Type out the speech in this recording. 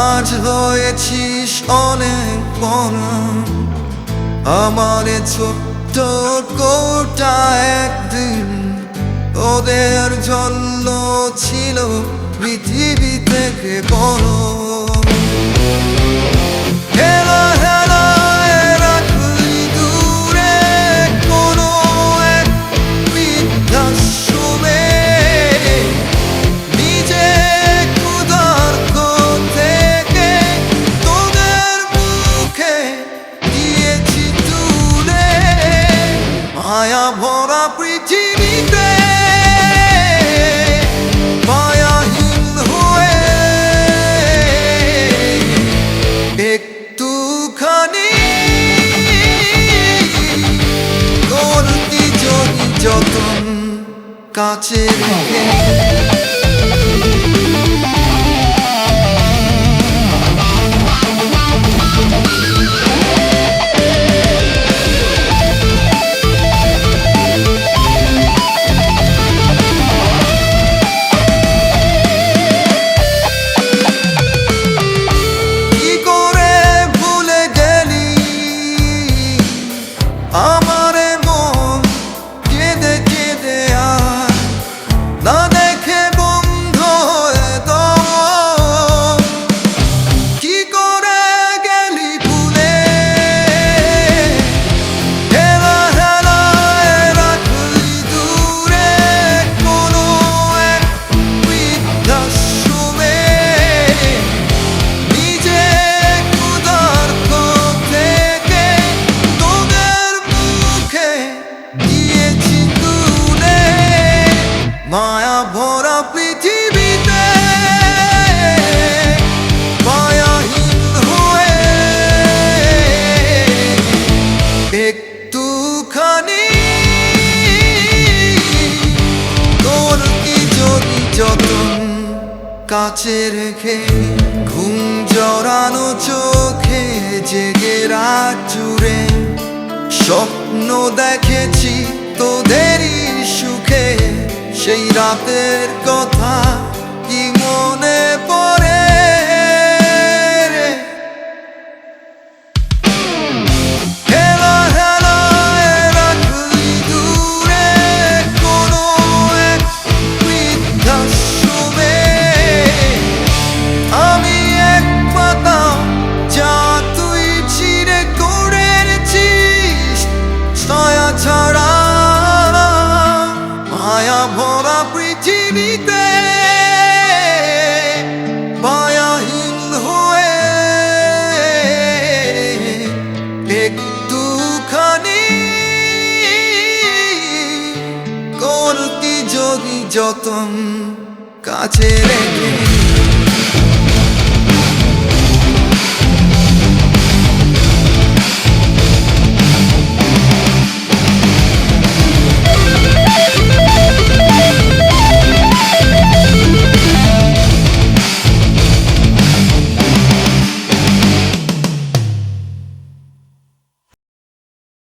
আজ হয়েছিস অনেক বড়, আমার ছোট্ট কোটা একদিন ওদের জন্য ছিল পৃথিবী থেকে বড়। মায়া ভরা পৃথিবীতে মায়াহীন হয়ে একটুখানি করতি যদি যতন কাছে রেখে। আমারে মন কেঁদে কেঁদে আর না দেখে বন্ধ হয়ে দাও, কি করে গেলি ভুলে হেলা হেলায় রাখলি দূরে কোনো এক বৃদ্ধাশ্রমে নিজে ক্ষুধার্ত থেকে তোদের দিয়েছি তুলে। মায়া ভরা পৃথিবীতে মায়াহীন হয়ে একটুখানি তোর কি যদি যতন কাছে রেখে। ঘুম জড়ানো চোখে জেগে রাত জুড়ে স্বপ্ন দেখেছি তোদেরই সুখে, সেই রাতের কথা কি মনে পড়ে রে? হেলা হেলায় রাখলি দূরে কোনো এক বৃদ্ধাশ্রমে আমি এক পাতা যা তুই চিরে করেছিস ছায়া ছাড়া। মায়া ভরা পৃথিবীতে মায়াহীন হয়ে একটুখানি করতি যদি যতন কাছে রেখে।